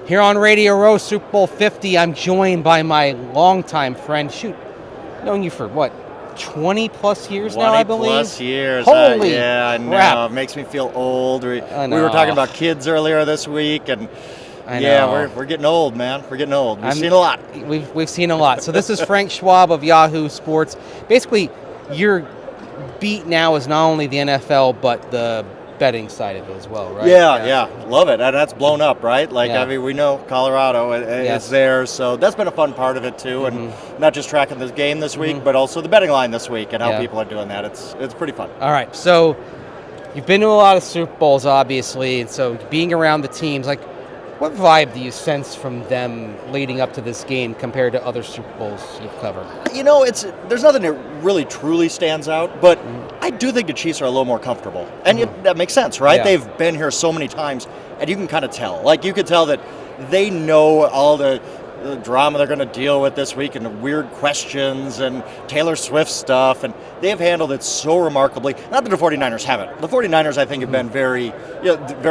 Here on Radio Row, Super Bowl 50, I'm joined by my longtime friend. Known you for what, 20 plus years now, I believe? 20 plus years. Holy yeah, I know. crap. It makes me feel old. We know. were talking about kids earlier this week, and we're getting old, man. We're getting old. We've seen a lot. We've seen a lot. So this is Frank Schwab of Yahoo Sports. Basically, your beat now is not only the NFL, but the betting side of it as well, right? Yeah. Love it. And that's blown up, right? I mean, we know Colorado is there, so that's been a fun part of it too, and not just tracking this game this week, but also the betting line this week and how people are doing that. It's pretty fun. All right, so you've been to a lot of Super Bowls, obviously, and so being around the teams, what vibe do you sense from them leading up to this game compared to other Super Bowls you've covered? You know, there's nothing that really truly stands out, but I do think the Chiefs are a little more comfortable. And that makes sense, right? Yeah. They've been here so many times, and you can kind of tell. You could tell that they know all the drama they're going to deal with this week and the weird questions and Taylor Swift stuff, and they've handled it so remarkably. Not that the 49ers haven't. The 49ers, I think, have been very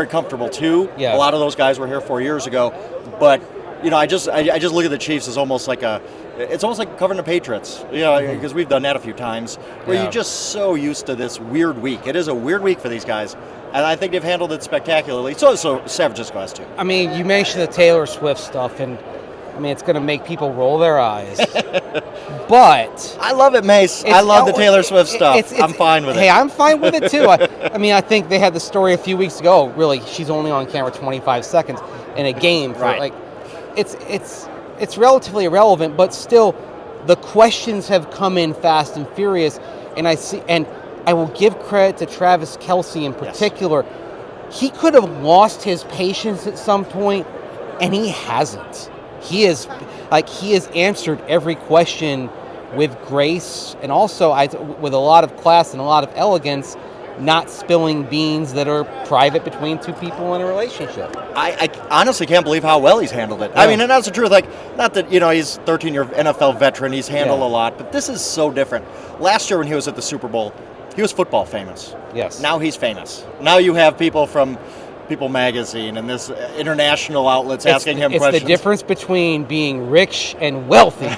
comfortable too. Yeah. A lot of those guys were here 4 years ago, but I just look at the Chiefs as almost like it's almost like covering the Patriots, because we've done that a few times, where you're just so used to this weird week. It is a weird week for these guys, and I think they've handled it spectacularly. So San Francisco has too. I mean, you mentioned the Taylor Swift stuff, and I mean, it's going to make people roll their eyes. But I love it, Mace. I love the Taylor Swift stuff. I'm fine with it. Hey, I'm fine with it too. I mean, I think they had the story a few weeks ago. Really, she's only on camera 25 seconds in a game. It's relatively irrelevant, but still, the questions have come in fast and furious. And I will give credit to Travis Kelce in particular. Yes. He could have lost his patience at some point, and he hasn't. He has answered every question with grace, and also with a lot of class and a lot of elegance, not spilling beans that are private between two people in a relationship. I honestly can't believe how well he's handled it. Yeah. I mean, and that's the truth. Not that, he's 13-year NFL veteran, he's handled a lot, but this is so different. Last year when he was at the Super Bowl, he was football famous. Yes. Now he's famous. Now you have people from People Magazine and this international outlets asking him questions. It's the difference between being rich and wealthy,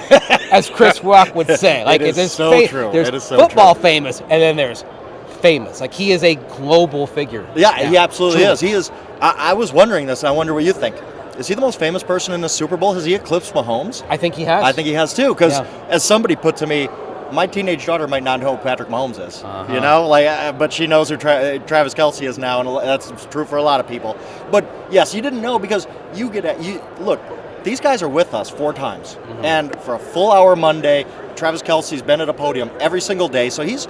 as Chris Rock would say. It is so true. There's football famous, and then there's famous. He is a global figure. Yeah, he absolutely is. He is. I was wondering this, and I wonder what you think. Is he the most famous person in the Super Bowl? Has he eclipsed Mahomes? I think he has. I think he has too, because as somebody put to me, my teenage daughter might not know who Patrick Mahomes is, but she knows who Travis Kelce is now, and that's true for a lot of people. But yes, you didn't know because look, these guys are with us 4 times, and for a full hour Monday, Travis Kelce's been at a podium every single day, so he's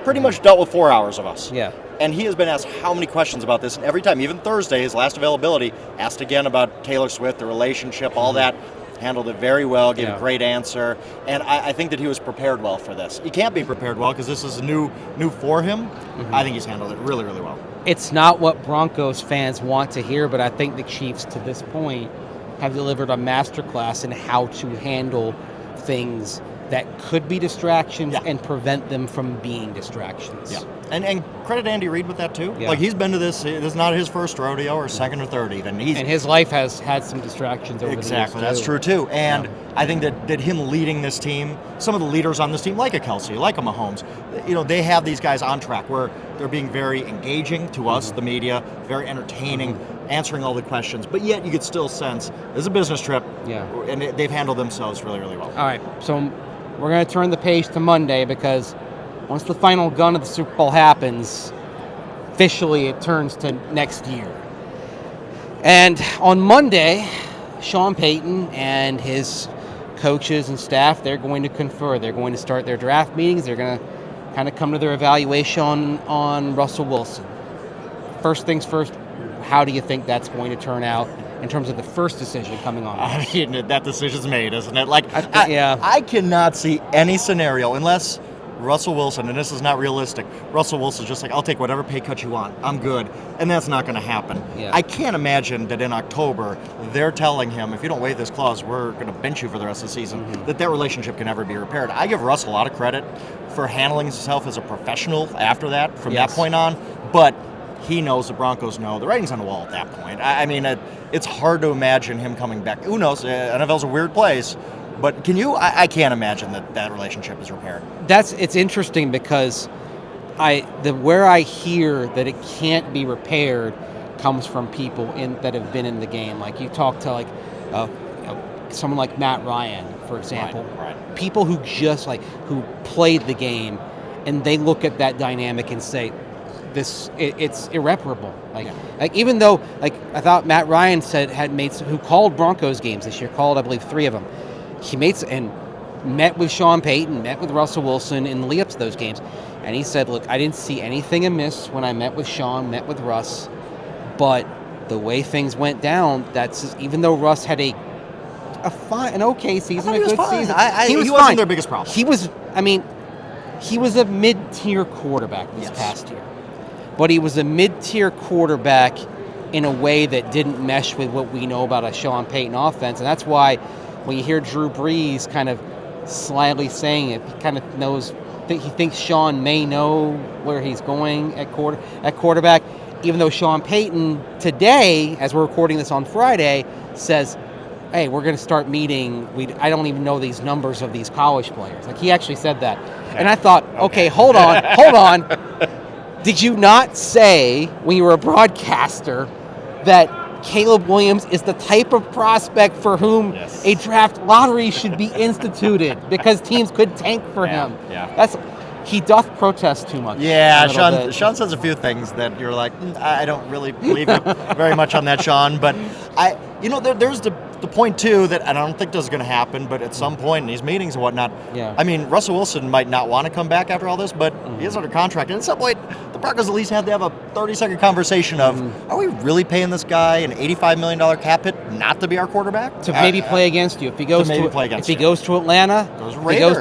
pretty much dealt with 4 hours of us. Yeah. And he has been asked how many questions about this, and every time, even Thursday, his last availability, asked again about Taylor Swift, the relationship, all that. Handled it very well, gave a great answer, and I think that he was prepared well for this. He can't be prepared well because this is new for him. I think he's handled it really, really well. It's not what Broncos fans want to hear, but I think the Chiefs, to this point, have delivered a masterclass in how to handle things that could be distractions and prevent them from being distractions. Yeah. And credit Andy Reid with that too. Yeah. He's been to this. This is not his first rodeo or second or third even. And his life has had some distractions over the years. Exactly, that's true too. And I think that him leading this team, some of the leaders on this team, like a Kelce, like a Mahomes, they have these guys on track where they're being very engaging to us, the media, very entertaining, answering all the questions. But yet you could still sense it's a business trip. Yeah. And they've handled themselves really, really well. All right, so we're going to turn the page to Monday because once the final gun of the Super Bowl happens, officially it turns to next year. And on Monday, Sean Payton and his coaches and staff, they're going to confer. They're going to start their draft meetings. They're going to kind of come to their evaluation on Russell Wilson. First things first, how do you think that's going to turn out in terms of the first decision coming on? I mean, that decision's made, isn't it? I cannot see any scenario unless Russell Wilson, and this is not realistic, Russell Wilson's just I'll take whatever pay cut you want. I'm good. And that's not going to happen. Yeah. I can't imagine that in October they're telling him, if you don't waive this clause, we're going to bench you for the rest of the season, that relationship can never be repaired. I give Russ a lot of credit for handling himself as a professional after that, from that point on. But he knows, the Broncos know. The writing's on the wall at that point. I mean, it's hard to imagine him coming back. Who knows? NFL's a weird place. But can you? I can't imagine that relationship is repaired. It's interesting because where I hear that it can't be repaired comes from people that have been in the game. Like you talk to like someone like Matt Ryan, for example. Right. People who just who played the game, and they look at that dynamic and say, it's irreparable. Like even though I thought Matt Ryan who called Broncos games this year, called I believe 3 of them. He met with Sean Payton, met with Russell Wilson in the lead up to those games, and he said, "Look, I didn't see anything amiss when I met with Sean, met with Russ, but the way things went down, even though Russ had an okay season, a good season, he wasn't their biggest problem. He was a mid-tier quarterback this past year, but he was a mid-tier quarterback in a way that didn't mesh with what we know about a Sean Payton offense, and that's why." When you hear Drew Brees kind of slyly saying it, he kind of knows. He thinks Sean may know where he's going at quarterback, even though Sean Payton today, as we're recording this on Friday, says, "Hey, we're going to start meeting. I don't even know these numbers of these college players." Like he actually said that, and I thought, okay, hold on. Did you not say when you were a broadcaster that Caleb Williams is the type of prospect for whom a draft lottery should be instituted because teams could tank for him? Yeah. He doth protest too much. Yeah, Sean says a few things that you're like, I don't really believe it very much on that, Sean. But there's the point too that I don't think this is going to happen. But at some point in these meetings and whatnot, I mean, Russell Wilson might not want to come back after all this, but he is under contract, and at some point, the Broncos at least have to have a 30-second conversation of, are we really paying this guy an $85 million cap hit not to be our quarterback? To maybe play against you. If he goes to Atlanta, if he goes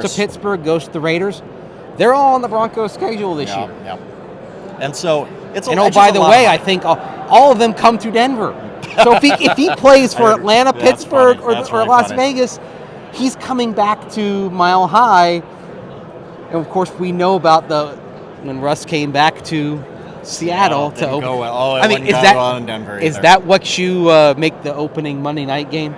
to Pittsburgh, goes to the Raiders, they're all on the Broncos schedule this year. Yep. And so it's a by the way, I think all of them come to Denver. So if he plays for Atlanta, Pittsburgh, or Las Vegas, he's coming back to Mile High. And of course, we know about when Russ came back to Seattle to open. Is that what you make the opening Monday night game?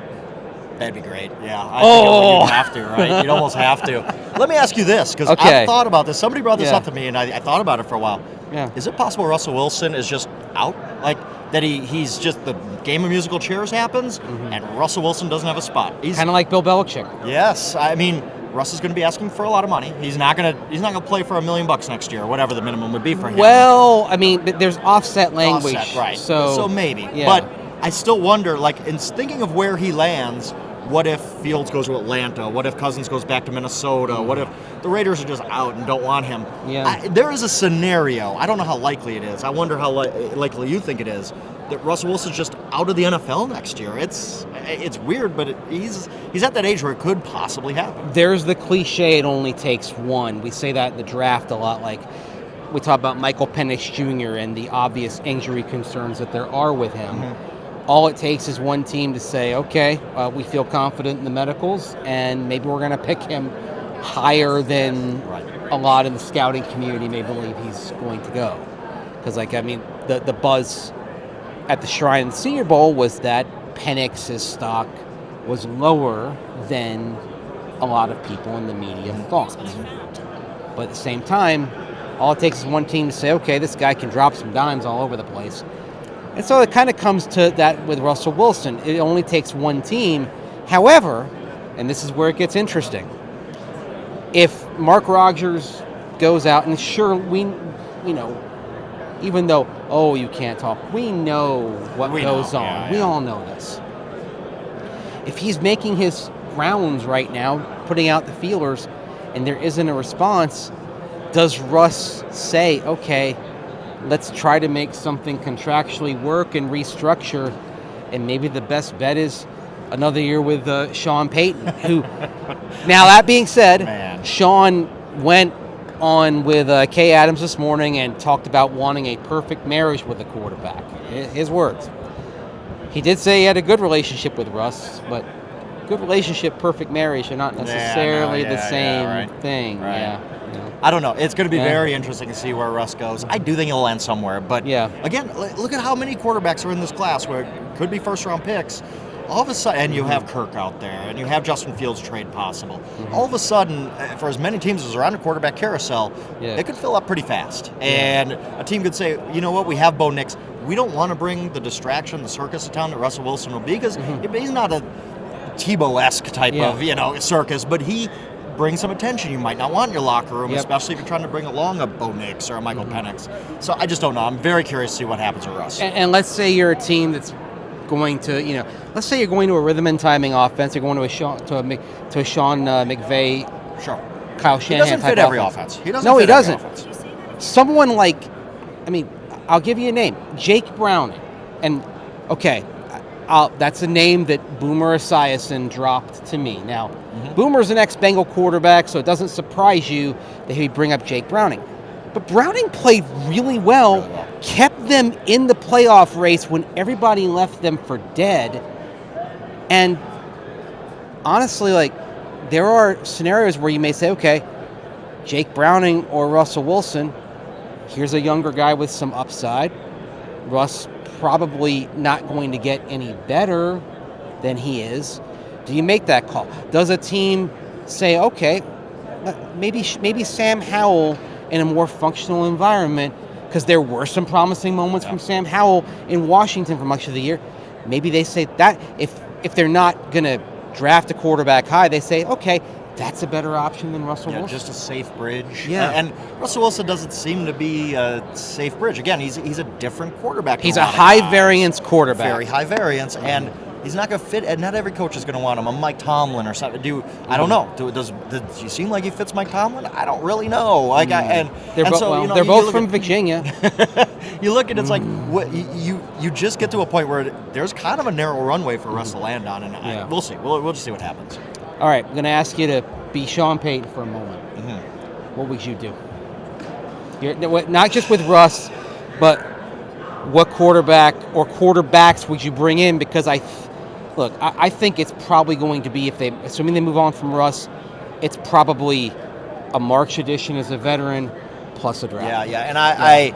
That'd be great. Yeah. I think you'd have to, right? You'd almost have to. Let me ask you this, because I've thought about this. Somebody brought this up to me, and I thought about it for a while. Yeah. Is it possible Russell Wilson is just out? Like, that he's just, the game of musical chairs happens, and Russell Wilson doesn't have a spot. He's kind of like Bill Belichick. Yes. I mean, Russ is going to be asking for a lot of money. He's not going to play for $1 million next year, or whatever the minimum would be for him. Well, I mean, there's offset language. Right. So maybe. Yeah. But I still wonder, in thinking of where he lands, what if Fields goes to Atlanta? What if Cousins goes back to Minnesota? What if the Raiders are just out and don't want him? Yeah. There is a scenario. I don't know how likely it is. I wonder how likely you think it is that Russell Wilson's just out of the NFL next year. It's weird, but he's at that age where it could possibly happen. There's the cliche, it only takes one. We say that in the draft a lot. Like we talk about Michael Penix Jr. and the obvious injury concerns that there are with him. All it takes is one team to say, okay, we feel confident in the medicals, and maybe we're going to pick him higher than a lot in the scouting community may believe he's going to go. Because, the buzz at the Shrine and Senior Bowl was that Penix's stock was lower than a lot of people in the media thought. But at the same time, all it takes is one team to say, okay, this guy can drop some dimes all over the place. And so it kind of comes to that with Russell Wilson. It only takes one team. However, and this is where it gets interesting, if Mark Rodgers goes out, and sure, we know, even though, you can't talk, we know what goes on. Yeah. We all know this. If he's making his rounds right now, putting out the feelers, and there isn't a response, does Russ say, okay, let's try to make something contractually work and restructure, and maybe the best bet is another year with Sean Payton, who, now that being said, Sean went on with Kay Adams this morning and talked about wanting a perfect marriage with a quarterback. His words. He did say he had a good relationship with Russ, but good relationship, perfect marriage are not necessarily the same thing. Right. Yeah. I don't know. It's going to be very interesting to see where Russ goes. I do think he'll land somewhere. But again, look at how many quarterbacks are in this class where it could be first-round picks. All of a sudden, and you have Kirk out there, and you have Justin Fields trade possible. All of a sudden, for as many teams as are on a quarterback carousel, it could fill up pretty fast. And a team could say, you know what, we have Bo Nix. We don't want to bring the distraction, the circus to town that Russell Wilson will be, because he's not a Tebow-esque type of circus, but he brings some attention you might not want in your locker room, especially if you're trying to bring along a Bo Nix or a Michael Penix. So I just don't know. I'm very curious to see what happens with Russ. And let's say you're a team that's going to, let's say you're going to a rhythm and timing offense. You're going to a Sean McVay, Kyle Shanahan. He doesn't type fit every offense. He doesn't. No, fit he doesn't. Every offense. Someone like, I'll give you a name, Jake Browning, and that's a name that Boomer Esiason dropped to me. Now, Boomer's an ex-Bengal quarterback, so it doesn't surprise you that he'd bring up Jake Browning. But Browning played really well, kept them in the playoff race when everybody left them for dead. And honestly, there are scenarios where you may say, okay, Jake Browning or Russell Wilson, here's a younger guy with some upside. Russ probably not going to get any better than he is. Do you make that call? Does a team say, okay, maybe Sam Howell in a more functional environment, because there were some promising moments from Sam Howell in Washington for much of the year. Maybe they say that if they're not going to draft a quarterback high, they say, okay, that's a better option than Russell Wilson. Just a safe bridge. Yeah. And Russell Wilson doesn't seem to be a safe bridge. Again, he's a different quarterback. He's a high-variance quarterback. Very high variance, and he's not going to fit, and not every coach is going to want him. A Mike Tomlin or something. I don't know. Does he seem like he fits Mike Tomlin? I don't really know. They're both from Virginia. You look at it's like you just get to a point where there's kind of a narrow runway for Russ to land on, and we'll see. We'll just see what happens. All right, I'm going to ask you to be Sean Payton for a moment. What would you do? Not just with Russ, but what quarterback or quarterbacks would you bring in? Because I think it's probably going to be, assuming they move on from Russ, it's probably a March edition as a veteran plus a draft. Yeah, and I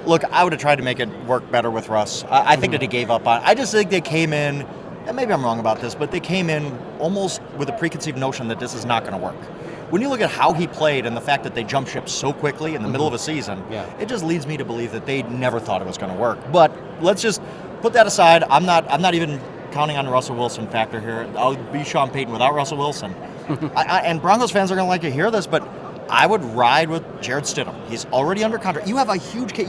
would have tried to make it work better with Russ. I think that he gave up on it. I just think they came in, and maybe I'm wrong about this, but they came in almost with a preconceived notion that this is not going to work. When you look at how he played and the fact that they jumped ship so quickly in the middle of a season, it just leads me to believe that they never thought it was going to work. But let's just put that aside. I'm not even counting on the Russell Wilson factor here. I'll be Sean Payton without Russell Wilson. And Broncos fans are going to like to hear this, but I would ride with Jarrett Stidham. He's already under contract. You have a huge case.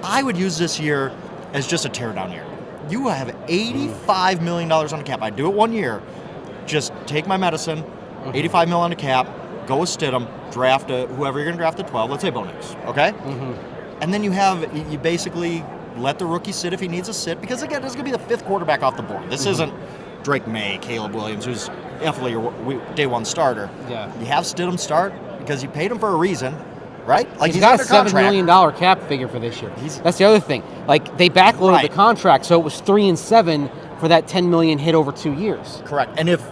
I would use this year as just a teardown year. You have $85 million on the cap. I do it 1 year. Just take my medicine, $85 million on the cap, go with Stidham, draft whoever you're going to draft at 12, let's say Bo Nix, okay? And then you basically let the rookie sit if he needs to sit, because again, this is going to be the fifth quarterback off the board. This isn't Drake May, Caleb Williams, who's definitely your day one starter. You have Stidham start because you paid him for a reason, right? He's got a $7 million cap figure for this year. That's the other thing. They backloaded the contract, so it was 3 and 7 for that $10 million hit over 2 years. Correct. And if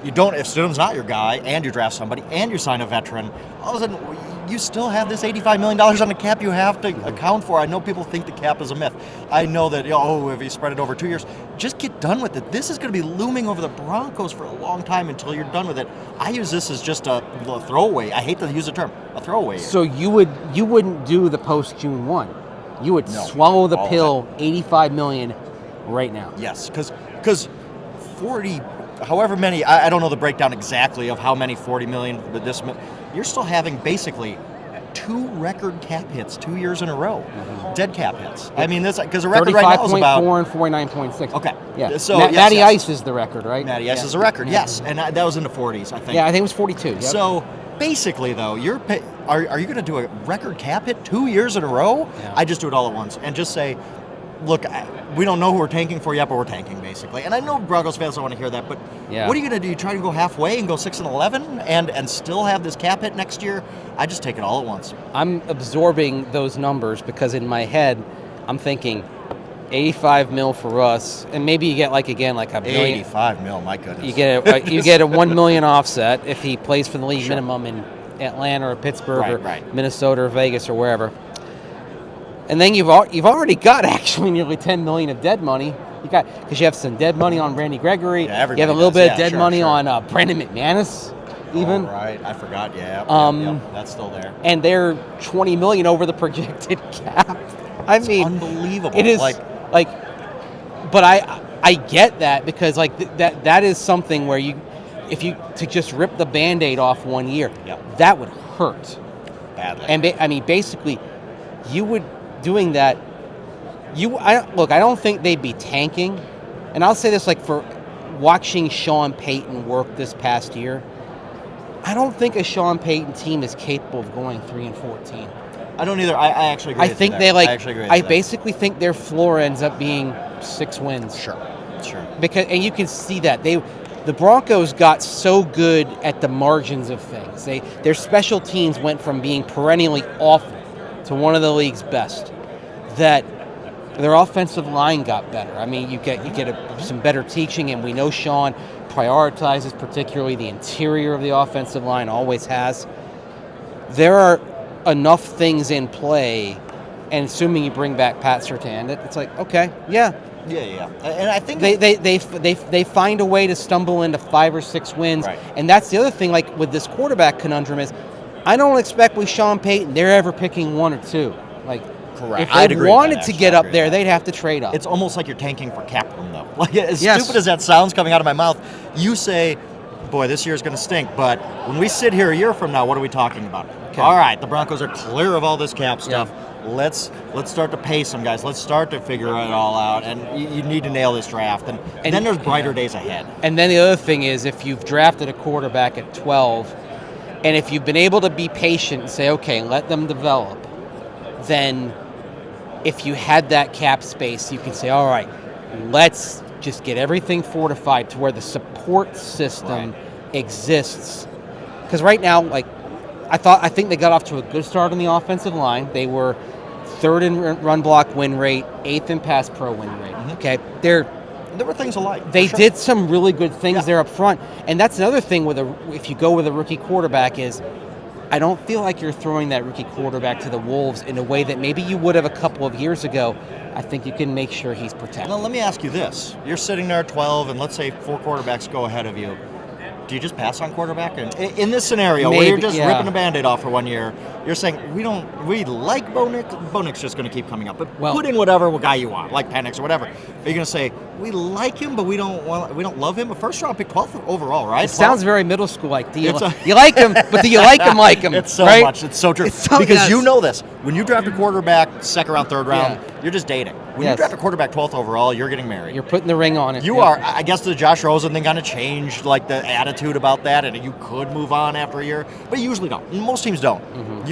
Stidham's not your guy, and you draft somebody, and you sign a veteran, all of a sudden you still have this $85 million on the cap you have to account for. I know people think the cap is a myth. I know that, if you spread it over 2 years, just get done with it. This is going to be looming over the Broncos for a long time until you're done with it. I use this as just a throwaway. I hate to use the term, a throwaway. So you wouldn't do the post June 1. You would swallow the pill, $85 million right now. Yes, because 40, however many, I don't know the breakdown exactly of how many 40 million, but you're still having basically 2 record cap hits 2 years in a row, dead cap hits. I mean, this because the record right now is about 35.4 and 49.6. Okay, yeah. So Matty Ice is the record, right? Matty Ice is the record, yes, and that was in the 40s, I think. Yeah, I think it was 42. Yep. So basically, though, are you going to do a record cap hit 2 years in a row? Yeah. I just do it all at once and just say, look, we don't know who we're tanking for yet, but we're tanking, basically. And I know Broncos fans don't want to hear that, but what are you going to do? You try to go halfway and go 6-11 and still have this cap hit next year? I just take it all at once. I'm absorbing those numbers because in my head, I'm thinking 85 mil for us, and maybe you get like a million. 85 mil, my goodness. You get a $1 million offset if he plays for the league minimum in Atlanta or Pittsburgh right. Minnesota or Vegas or wherever. And then you've already got actually nearly $10 million of dead money. Because you have some dead money on Randy Gregory. Yeah, you have a little bit of dead money sure. on Brandon McManus, even. Oh, right, I forgot. Yeah, that's still there. And they're $20 million over the projected cap. It's unbelievable. It is but I get that because that is something where if you to just rip the Band-Aid off 1 year, that would hurt badly. And basically, you would doing that. I don't think they'd be tanking. And I'll say this, for watching Sean Payton work this past year, I don't think a Sean Payton team is capable of going 3-14. I don't either. I actually agree. I think I basically think their floor ends up being 6 wins. Sure. And you can see that the Broncos got so good at the margins of things. Their special teams went from being perennially awful to one of the league's best. That their offensive line got better. I mean, you get some better teaching, and we know Sean prioritizes particularly the interior of the offensive line, always has. There are enough things in play, and assuming you bring back Pat Surtain, it's okay, yeah. And I think they find a way to stumble into 5 or 6 wins, right. And that's the other thing. With this quarterback conundrum is, I don't expect with Sean Payton they're ever picking 1 or 2. Correct. If they wanted to get up there, they'd have to trade up. It's almost like you're tanking for cap room, though. As stupid as that sounds coming out of my mouth, you say, boy, this year's going to stink. But when we sit here a year from now, what are we talking about? Okay. All right, the Broncos are clear of all this cap stuff. Yeah. Let's start to pay some guys. Let's start to figure it all out. And you need to nail this draft. And then there's brighter days ahead. And then the other thing is, if you've drafted a quarterback at 12, and if you've been able to be patient and say, okay, let them develop, then if you had that cap space, you can say, all right, let's just get everything fortified to where the support system exists. Because right now, I think they got off to a good start on the offensive line. They were 3rd in run block win rate, 8th in pass pro win rate. Mm-hmm. Okay, there were things alike. They did some really good things there up front, and that's another thing if you go with a rookie quarterback is, I don't feel like you're throwing that rookie quarterback to the wolves in a way that maybe you would have a couple of years ago. I think you can make sure he's protected. Now, let me ask you this. You're sitting there at 12, and let's say 4 quarterbacks go ahead of you. Do you just pass on quarterback? And in this scenario, where you're just ripping a Band-Aid off for 1 year, you're saying, we like Bo Nix. Bo Nix just going to keep coming up. But put in whatever guy you want, like Penix or whatever. Are you going to say, we like him, but we don't love him? A first-round pick, 12th overall, right? It sounds very middle school. You like him, but do you like him like him? It's so right? much. It's so true. Because you know this. When you draft a quarterback, 2nd round, 3rd round, you're just dating. When you draft a quarterback 12th overall, you're getting married. You're putting the ring on it. You are. I guess the Josh Rosen thing kind of changed the attitude about that, and you could move on after a year, but you usually don't. Most teams don't. Mm-hmm.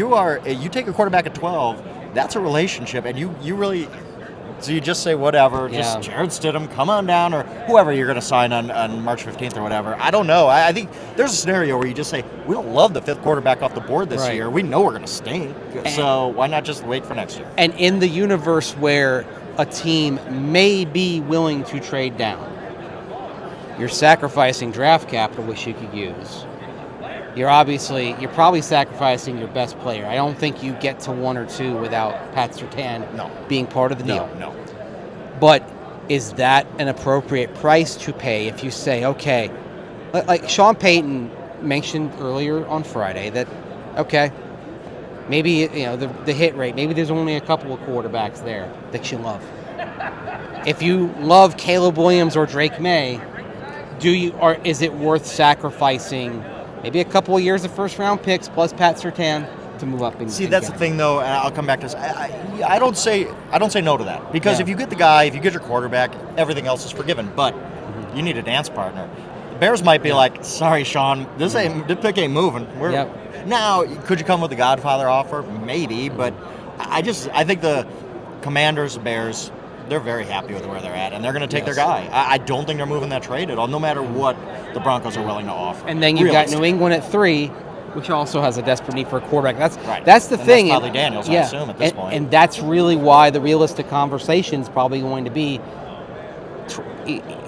You take a quarterback at 12, that's a relationship, and you really. So you just say whatever, just Jarrett Stidham, come on down, or whoever you're going to sign on March 15th or whatever. I don't know. I think there's a scenario where you just say, we don't love the 5th quarterback off the board this year. We know we're going to stink, so why not just wait for next year? And in the universe where a team may be willing to trade down, you're sacrificing draft capital, which you could use. You're probably sacrificing your best player. I don't think you get to 1 or 2 without Pat Surtain being part of the deal. No. But is that an appropriate price to pay if you say, okay, like Sean Payton mentioned earlier on Friday that, okay, maybe the hit rate, maybe there's only a couple of quarterbacks there that you love. If you love Caleb Williams or Drake May, is it worth sacrificing maybe a couple of years of first-round picks plus Pat Surtain to move up? See, that's the thing, though, and I'll come back to this. I don't say no to that, because if you get the guy, if you get your quarterback, everything else is forgiven. But you need a dance partner. The Bears might be like, sorry, Sean, this pick ain't moving. Now, could you come with the Godfather offer? Maybe, but I think the Commanders, the Bears, they're very happy with where they're at, and they're going to take their guy. I don't think they're moving that trade at all, no matter what the Broncos are willing to offer. And then you've got New England at 3, which also has a desperate need for a quarterback. That's the thing. That's probably Daniels, I assume, at this point. And that's really why the realistic conversation is probably going to be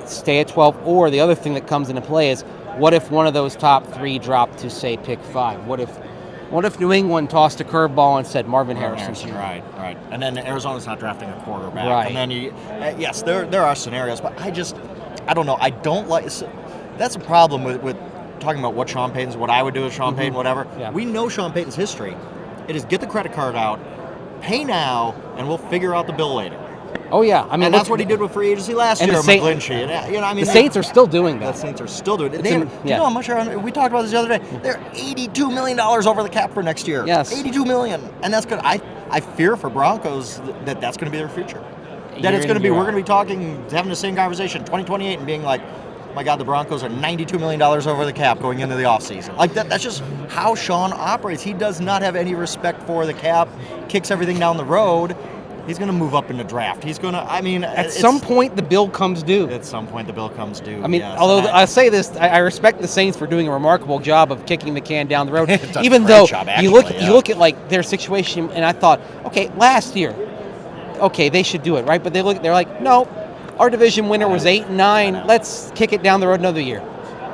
stay at 12, or the other thing that comes into play is, what if one of those top 3 drop to, say, pick 5? What if What if New England tossed a curveball and said Marvin Harrison? Right. And then Arizona's not drafting a quarterback. Right. And then yes, there are scenarios, but I don't know. I don't like. That's a problem with talking about what Sean Payton's, what I would do with Sean Payton, whatever. Yeah. We know Sean Payton's history. It is get the credit card out, pay now, and we'll figure out the bill later. Oh yeah, I mean that's what he did with free agency last year. McGlinchey, the Saints are still doing that. The Saints are still doing it. Do you know how much? We talked about this the other day. They're $82 million over the cap for next year. Yes, $82 million, and that's good. I fear for Broncos that's going to be their future. That it's going to be. We're going to be having the same conversation 2028 and being like, my God, the Broncos are $92 million over the cap going into the offseason. Like that's just how Sean operates. He does not have any respect for the cap. Kicks everything down the road. He's going to move up in the draft. He's going to, at some point the bill comes due. At some point the bill comes due. I mean, yes. although I say this, I respect the Saints for doing a remarkable job of kicking the can down the road. Even though job, you look at like their situation, and I thought, okay, last year, okay, they should do it, right? But they're like, no, our division winner was 8-9. Let's kick it down the road another year.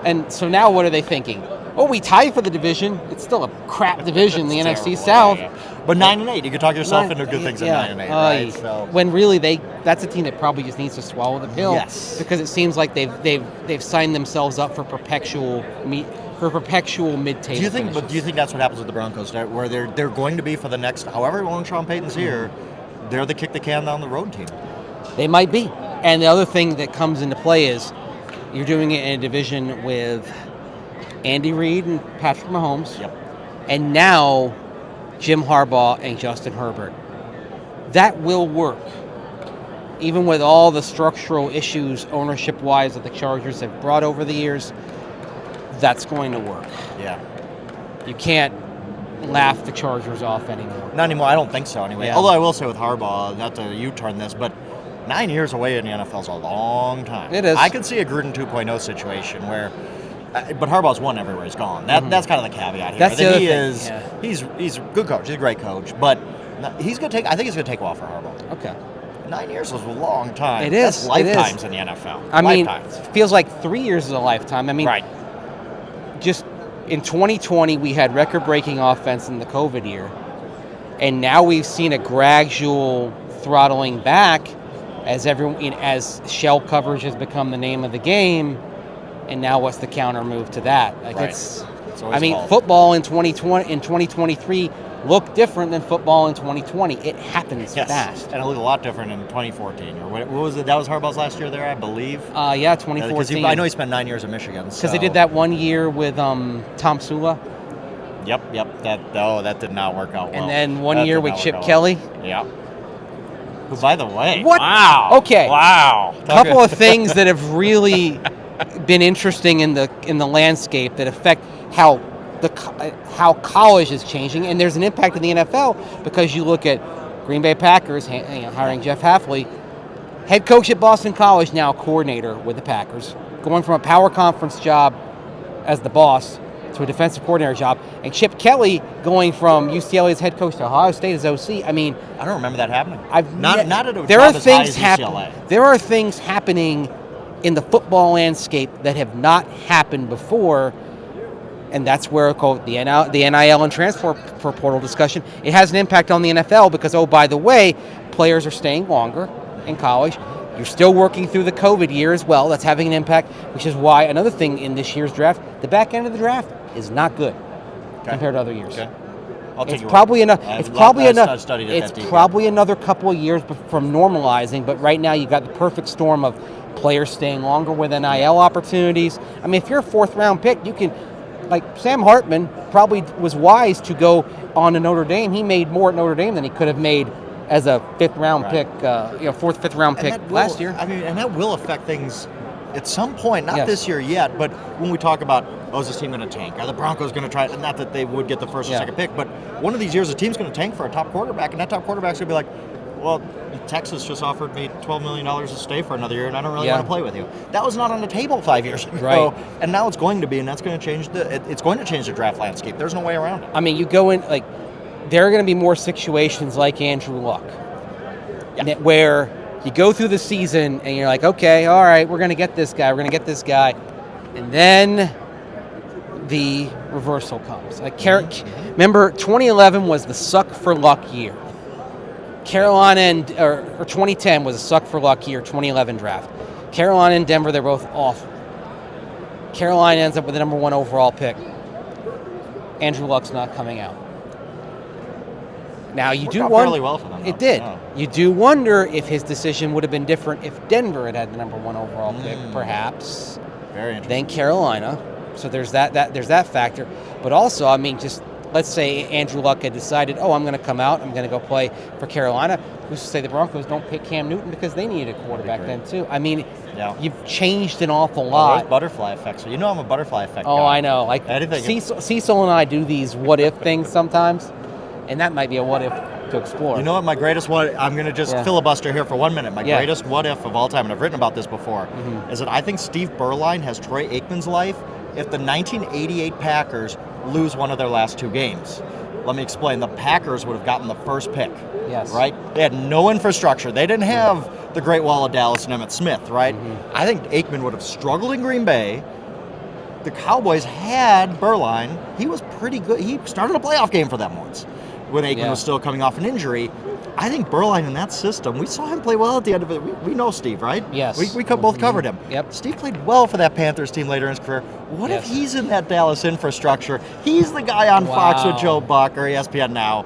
And so now what are they thinking? Oh, we tied for the division. It's still a crap division, the NFC South. Yeah. But 9-8, you could talk yourself into good things at 9-8, right? So. When really that's a team that probably just needs to swallow the pill. Yes. Because it seems like they've signed themselves up for perpetual mid-table. Do you think that's what happens with the Broncos, where they're going to be for the next however long Sean Payton's here? They're the kick the can down the road team. They might be. And the other thing that comes into play is you're doing it in a division with Andy Reid and Patrick Mahomes. Yep. And now Jim Harbaugh and Justin Herbert. That will work. Even with all the structural issues ownership-wise that the Chargers have brought over the years, that's going to work. Yeah. You can't laugh the Chargers off anymore. Not anymore. I don't think so anyway. Yeah. Although I will say with Harbaugh, not to U-turn this, but 9 years away in the NFL is a long time. It is. I could see a Gruden 2.0 situation where, but Harbaugh's won everywhere he's gone. That's kind of the caveat here. That's the other thing. Yeah. He's a good coach. He's a great coach, but he's going to take. I think it's going to take a while for Harbaugh. Okay. 9 years is a long time. It is. That's lifetimes in the NFL. I mean, lifetimes. it feels like 3 years is a lifetime. I mean, right. Just in 2020, we had record-breaking offense in the COVID year, and now we've seen a gradual throttling back as shell coverage has become the name of the game. And now what's the counter move to that? Like right. Football in 2023 looked different than football in 2020. It happens fast. And it looked a lot different in 2014. Or what was it? That was Harbaugh's last year there, I believe. Yeah, 2014. I know he spent 9 years in Michigan. Because they did that 1 year with Tom Sula. Yep. That did not work out well. And then 1 year with Chip Kelly. Yeah. Who, by the way, what? Wow. Okay. Wow. A couple of things that have really been interesting in the landscape that affect how college is changing, and there's an impact in the NFL because you look at Green Bay Packers hiring Jeff Hafley, head coach at Boston College, now coordinator with the Packers, going from a power conference job as the boss to a defensive coordinator job, and Chip Kelly going from UCLA's head coach to Ohio State as OC. I mean, I don't remember that happening. Not at a there are things happening. There are things happening in the football landscape that have not happened before, and that's where the NIL and transfer portal discussion, it has an impact on the NFL because, oh, by the way, players are staying longer in college. You're still working through the COVID year as well. That's having an impact, which is why another thing in this year's draft, the back end of the draft is not good compared to other years. Okay. It's probably another couple of years from normalizing, but right now you got the perfect storm of players staying longer with NIL opportunities. I mean, if you're a fourth-round pick, you can, like Sam Hartman probably was wise to go on to Notre Dame. He made more at Notre Dame than he could have made as a fifth-round pick, fourth, fifth-round pick last year. I mean, and that will affect things at some point, not this year yet, but when we talk about, is this team going to tank? Are the Broncos going to try? Not that they would get the first or second pick, but one of these years, a team's going to tank for a top quarterback, and that top quarterback's going to be like, well, Texas just offered me $12 million to stay for another year, and I don't really want to play with you. That was not on the table 5 years ago, right. And now it's going to be, and that's going to change it's going to change the draft landscape. There's no way around it. I mean, you go in, like, there are going to be more situations like Andrew Luck, where you go through the season and you're like, okay, all right, we're going to get this guy, and then the reversal comes. Like Remember, 2011 was the suck for luck year. Carolina or 2010 was a suck for luck year, 2011 draft. Carolina and Denver, they're both awful. Carolina ends up with the number 1 overall pick. Andrew Luck's not coming out. Now you do wonder. Fairly well for them, it did. Yeah. You do wonder if his decision would have been different if Denver had the number 1 overall pick, perhaps. Very interesting. Than Carolina. So there's that factor. But also, I mean, just let's say Andrew Luck had decided, I'm going to come out, I'm going to go play for Carolina. Who's to say the Broncos don't pick Cam Newton because they needed a quarterback then too? I mean, you've changed an awful lot. Butterfly effect. So you know I'm a butterfly effect guy. Oh, I know. Like Cecil and I do these what if things sometimes, and that might be a what if to explore. You know what? My greatest what I'm going to just filibuster here for 1 minute. My greatest what if of all time, and I've written about this before, is that I think Steve Berline has Troy Aikman's life if the 1988 Packers lose one of their last 2 games. Let me explain. The Packers would have gotten the first pick. Yes. Right? They had no infrastructure. They didn't have the Great Wall of Dallas and Emmitt Smith, right? I think Aikman would have struggled in Green Bay. The Cowboys had Berline. He was pretty good. He started a playoff game for them once when Aikman was still coming off an injury. I think Berline in that system, we saw him play well at the end of it. We know Steve, right? Yes. We both covered him. Yep. Steve played well for that Panthers team later in his career. What if he's in that Dallas infrastructure? He's the guy on Fox with Joe Buck or ESPN now.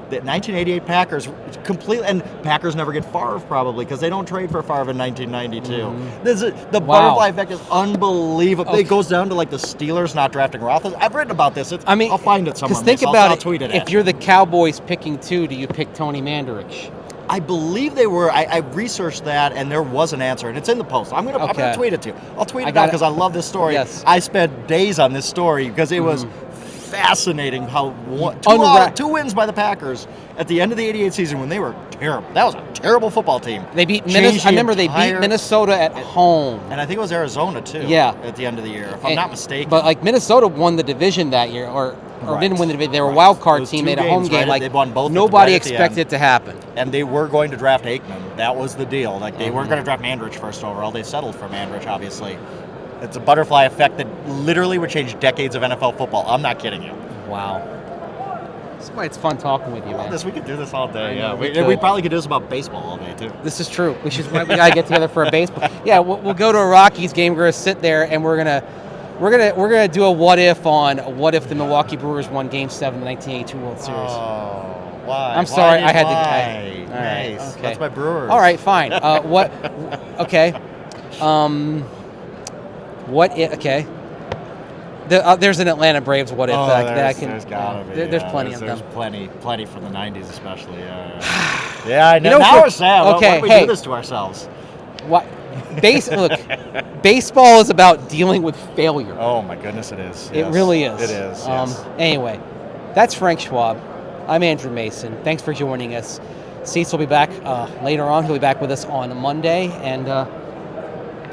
The 1988 Packers completely, and Packers never get Favre probably because they don't trade for Favre in 1992. The butterfly effect is unbelievable. It goes down to like the Steelers not drafting Roethlisberger. I've written about this. I'll find it somewhere. Because think about I'll tweet it. If you're the Cowboys picking 2, do you pick Tony Mandarich? I believe they were. I researched that, and there was an answer, and it's in the post. I'm gonna tweet it to you. I'll tweet it out because I love this story. Yes. I spent days on this story because it was fascinating how 2 wins by the Packers at the end of the 88 season when they were terrible. That was a terrible football team. They beat Minnesota. I remember they beat Minnesota at home. And I think it was Arizona too. Yeah. At the end of the year, if I'm not mistaken. But like Minnesota won the division that year, or didn't win the division. They were a wild card team. They had a home game. Like they won both. Nobody expected it to happen. And they were going to draft Aikman. That was the deal. Like they weren't going to draft Mandarich first overall. They settled for Mandarich, obviously. It's a butterfly effect that literally would change decades of NFL football. I'm not kidding you. Wow. That's why it's fun talking with you, man. We could do this all day. Yeah, we probably could do this about baseball all day too. This is true. We gotta get together for a baseball. Yeah, we'll go to a Rockies game. We're gonna sit there and we're gonna do a what if on what if the Milwaukee Brewers won Game 7 of the 1982 World Series. Oh, why? I'm sorry. Why? I had to. All right. Nice. Okay. That's my Brewers. All right. Fine. What? Okay. What if? Okay. There's an Atlanta Braves what if that I can. There's gotta be. There's plenty of them. There's plenty from the '90s, especially. Yeah, I know. You know, now we're sad. Okay, why do we do this to ourselves? What? Look, baseball is about dealing with failure. Oh my goodness, it is. It really is. It is. Yes. Anyway, that's Frank Schwab. I'm Andrew Mason. Thanks for joining us. Cecil will be back later on. He'll be back with us on Monday. And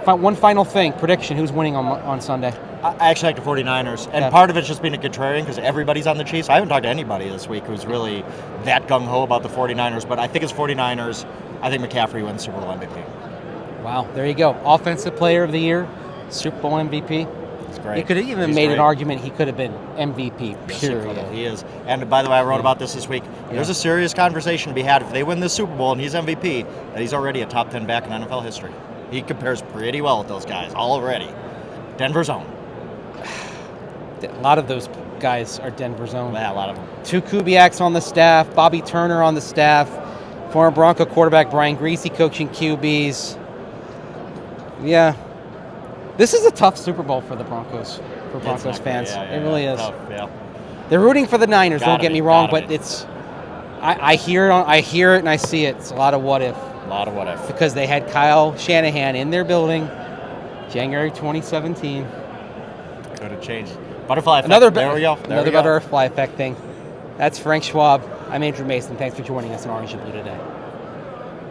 one final thing, prediction: who's winning on Sunday? I actually like the 49ers, and part of it's just being a contrarian because everybody's on the Chiefs. I haven't talked to anybody this week who's really that gung-ho about the 49ers, but I think it's 49ers. I think McCaffrey wins Super Bowl MVP. Wow, there you go. Offensive Player of the Year, Super Bowl MVP. That's great. You could have even made an argument he could have been MVP, period. Yes, he is. And by the way, I wrote about this week. There's a serious conversation to be had if they win this Super Bowl and he's MVP, that he's already a top 10 back in NFL history. He compares pretty well with those guys already. Denver's own. A lot of those guys are Denver's own. Yeah, a lot of them. 2 Kubiaks on the staff, Bobby Turner on the staff, former Bronco quarterback Brian Griese coaching QBs. Yeah. This is a tough Super Bowl for the Broncos, for Broncos fans. It really is. Tough, yeah. They're rooting for the Niners, don't get me wrong, but it's I hear it and I see it. It's a lot of what if. A lot of what if. Because they had Kyle Shanahan in their building January 2017. Could have changed. Butterfly effect. There we go. Another butterfly effect thing. That's Frank Schwab. I'm Andrew Mason. Thanks for joining us on Orange and Blue today.